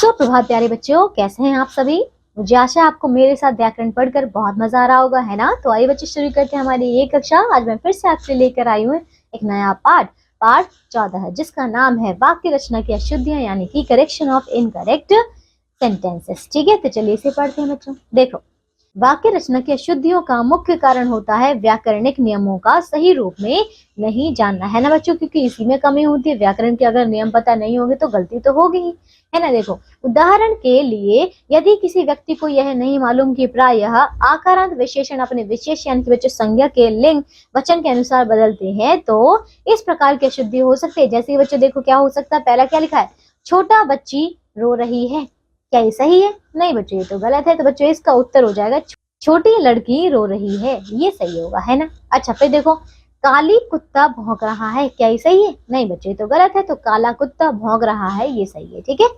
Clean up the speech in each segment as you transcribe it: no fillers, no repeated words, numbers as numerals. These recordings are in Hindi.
सुप्रभात प्यारे बच्चों, कैसे हैं आप सभी। मुझे आशा है आपको मेरे साथ व्याकरण पढ़कर बहुत मजा आ रहा होगा, है ना। तो आइए बच्चे शुरू करते हैं हमारी ये कक्षा। आज मैं फिर से आपके लिए लेकर आई हूँ एक नया पाठ 14 जिसका नाम है वाक्य रचना की अशुद्धियां, यानी कि करेक्शन ऑफ इनकरेक्ट सेंटेंसेस। ठीक है, तो चलिए इसे पढ़ते हैं बच्चों। देखो, वाक्य रचना की अशुद्धियों का मुख्य कारण होता है व्याकरणिक नियमों का सही रूप में नहीं जानना, है ना बच्चों, क्योंकि इसी में कमी होती है। व्याकरण के अगर नियम पता नहीं होंगे तो गलती तो होगी ही, है ना। देखो, उदाहरण के लिए यदि किसी व्यक्ति को यह नहीं मालूम कि प्रायः आकारांत विशेषण अपने विशेष यानी कि बच्चों संज्ञा के लिंग वचन के अनुसार बदलते हैं, तो इस प्रकार की अशुद्धि हो सकती है। जैसे बच्चों देखो क्या हो सकता है। पहला क्या लिखा है, छोटा बच्ची रो रही है। क्या ये सही है? नहीं बच्चों, ये तो गलत है। तो बच्चों इसका उत्तर हो जाएगा छोटी लड़की रो रही है, ये सही होगा, है ना। अच्छा, फिर देखो, काली कुत्ता भौंक रहा है। क्या ये सही है? नहीं बच्चों, ये तो गलत है। तो काला कुत्ता भौंक रहा है, ये सही है। ठीक है,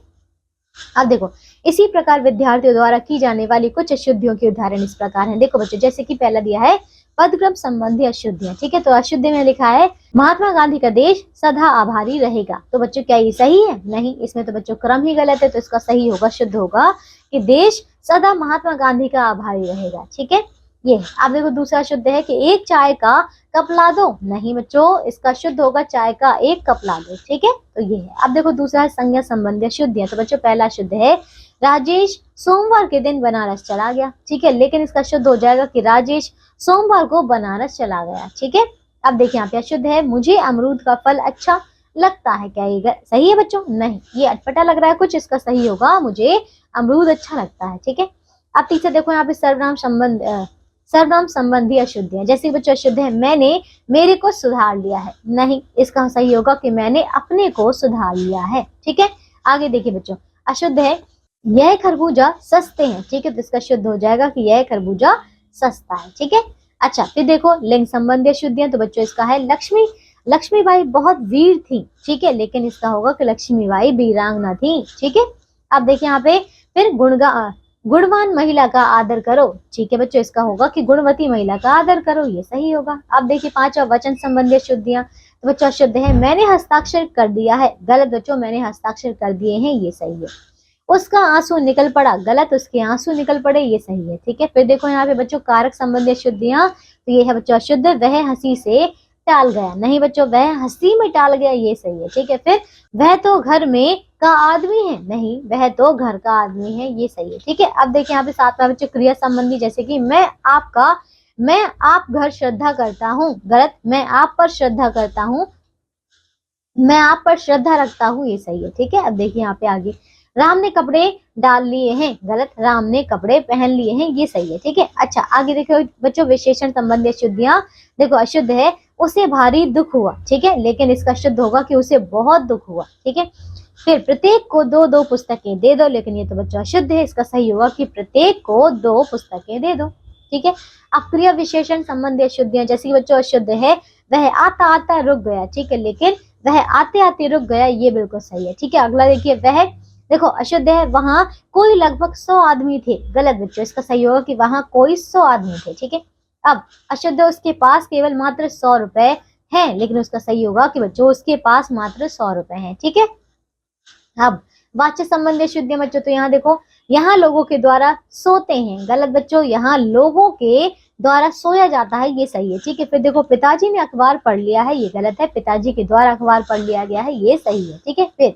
अब देखो, इसी प्रकार विद्यार्थियों द्वारा की जाने वाली कुछ अशुद्धियों के उदाहरण इस प्रकार हैं। देखो बच्चों, जैसे कि पहला दिया है पदक्रम संबंधी अशुद्धियां। ठीक है, तो अशुद्धि में लिखा है महात्मा गांधी का देश सदा आभारी रहेगा। तो बच्चों क्या ये सही है? नहीं, इसमें तो बच्चों क्रम ही गलत है। तो इसका सही होगा, शुद्ध होगा कि देश सदा महात्मा गांधी का आभारी रहेगा। ठीक है, ये अब देखो दूसरा शुद्ध है कि एक चाय का कप ला दो। नहीं बच्चों, इसका शुद्ध होगा चाय का एक कप ला दो। ठीक है, तो ये है। अब देखो दूसरा है संज्ञा संबंधी अशुद्धियां। तो बच्चों पहला शुद्ध है राजेश सोमवार के दिन बनारस चला गया। ठीक है, लेकिन इसका शुद्ध हो जाएगा कि राजेश सोमवार को बनारस चला गया। ठीक है, अब देखिए यहाँ पे अशुद्ध है मुझे अमरूद का फल अच्छा लगता है। क्या ये सही है बच्चों? नहीं, ये अटपटा लग रहा है कुछ। इसका सही होगा मुझे अमरूद अच्छा लगता है। ठीक है, अब तीसरा देखो यहाँ पे सर्वनाम संबंधी अशुद्धियां। जैसे बच्चों अशुद्ध है मैंने मेरे को सुधार लिया है। नहीं, इसका सही होगा कि मैंने अपने को सुधार लिया है। ठीक है, आगे देखिए बच्चों, अशुद्ध है यह खरबूजा सस्ते हैं। ठीक है, तो इसका शुद्ध हो जाएगा कि यह खरबूजा सस्ता है। ठीक है, अच्छा फिर देखो लिंग संबंधी अशुद्धियां। तो बच्चों इसका है लक्ष्मीबाई बहुत वीर थी। ठीक है, लेकिन इसका होगा कि लक्ष्मीबाई वीरांगना थी। ठीक है, अब देखिए यहाँ पे फिर गुणवान महिला का आदर करो। ठीक है बच्चों, इसका होगा कि गुणवती महिला का आदर करो, ये सही होगा। अब देखिए पांचवा वचन संबंधी अशुद्धियां। तो बच्चों अशुद्ध है मैंने हस्ताक्षर कर दिया है। गलत बच्चों, मैंने हस्ताक्षर कर दिए हैं, ये सही है। उसका आंसू निकल पड़ा। गलत, उसके आंसू निकल पड़े, ये सही है। ठीक है, फिर देखो यहाँ पे बच्चों कारक संबंधी अशुद्धियां। तो ये है बच्चों अशुद्ध वह हंसी से टाल गया। नहीं बच्चों, वह हंसी में टाल गया, ये सही है। ठीक है, फिर वह तो घर में का आदमी है। नहीं, वह तो घर का आदमी है, ये सही है। ठीक है, अब देखिए यहाँ पे सातवां बच्चों क्रिया संबंधी। जैसे कि मैं आप घर श्रद्धा करता हूँ। गलत, मैं आप पर श्रद्धा करता हूँ, मैं आप पर श्रद्धा रखता हूँ, ये सही है। ठीक है, अब देखिए यहाँ पे आगे राम ने कपड़े डाल लिए हैं। गलत, राम ने कपड़े पहन लिए हैं, ये सही है। ठीक है, अच्छा आगे देखो बच्चों विशेषण संबंधी अशुद्धियां। देखो अशुद्ध है उसे भारी दुख हुआ। ठीक है, लेकिन इसका शुद्ध होगा कि उसे बहुत दुख हुआ। ठीक है, फिर प्रत्येक को दो दो पुस्तकें दे दो। लेकिन ये तो बच्चों अशुद्ध है, इसका सही होगा कि प्रत्येक को 2 पुस्तकें दे दो। ठीक है, अब क्रिया विशेषण संबंधी अशुद्धियां। जैसे बच्चों अशुद्ध है वह आता आता रुक गया। ठीक है, लेकिन वह आते आते रुक गया, ये बिल्कुल सही है। ठीक है, अगला देखिए वह देखो अशुद्ध है वहां कोई लगभग 100 आदमी थे। गलत बच्चों, इसका सही होगा कि वहां कोई 100 आदमी थे। ठीक है, अब अशुद्ध उसके पास केवल मात्र 100 रुपए हैं। लेकिन उसका सही होगा कि बच्चों उसके पास मात्र 100 रुपए हैं। ठीक है, अब वाच्य संबंधी अशुद्धियां बच्चों। तो यहाँ देखो यहाँ लोगों के द्वारा सोते हैं। गलत बच्चों, यहाँ लोगों के द्वारा सोया जाता है, ये सही है। ठीक है, फिर देखो पिताजी ने अखबार पढ़ लिया है। ये गलत है, पिताजी के द्वारा अखबार पढ़ लिया गया है, ये सही है। ठीक है, फिर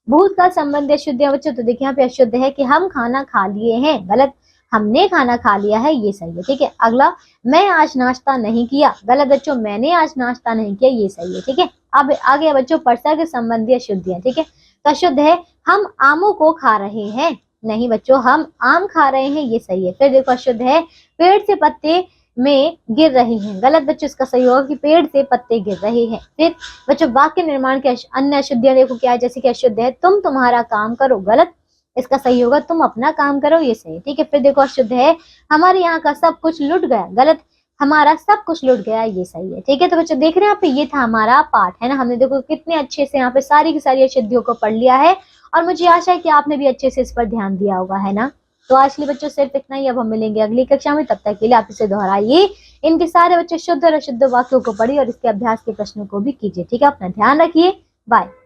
भूतकाल संबंधी अशुद्धियां बच्चों। तो देखिए यहाँ पे अशुद्ध है कि हम खाना खा लिए हैं। गलत, हमने खाना खा लिया है, ये सही है। ठीक है, अगला मैं आज नाश्ता नहीं किया। गलत बच्चों, मैंने आज नाश्ता नहीं किया, ये सही है। ठीक है, अब आगे बच्चों प्रसर्ग संबंधी अशुद्धियां। ठीक है, तो अशुद्ध है हम आमों को खा रहे हैं। नहीं बच्चों, हम आम खा रहे हैं, ये सही है। फिर देखो अशुद्ध है पेड़ से पत्ते में गिर रहे हैं। गलत बच्चों, इसका सही होगा कि पेड़ से पत्ते गिर रहे हैं। फिर बच्चों वाक्य निर्माण के अन्य अशुद्धियां देखो क्या है। जैसे कि अशुद्ध है तुम तुम्हारा काम करो। गलत, इसका सही होगा तुम अपना काम करो, ये सही है। ठीक है, फिर देखो अशुद्ध है हमारे यहाँ का सब कुछ लुट गया। गलत, हमारा सब कुछ लुट गया, ये सही है। ठीक है, तो बच्चों देख रहे हैं यहाँ पे ये था हमारा पाठ, है ना। हमने देखो कितने अच्छे से यहाँ पे सारी की सारी अशुद्धियों को पढ़ लिया है, और मुझे आशा है कि आपने भी अच्छे से इस पर ध्यान दिया होगा, है ना। तो आज के लिए बच्चों सिर्फ इतना ही। अब हम मिलेंगे अगली कक्षा में, तब तक के लिए आप इसे दोहराइए। इनके सारे बच्चे शुद्ध और अशुद्ध वाक्यों को पढ़िए और इसके अभ्यास के प्रश्नों को भी कीजिए। ठीक है, अपना ध्यान रखिए, बाय।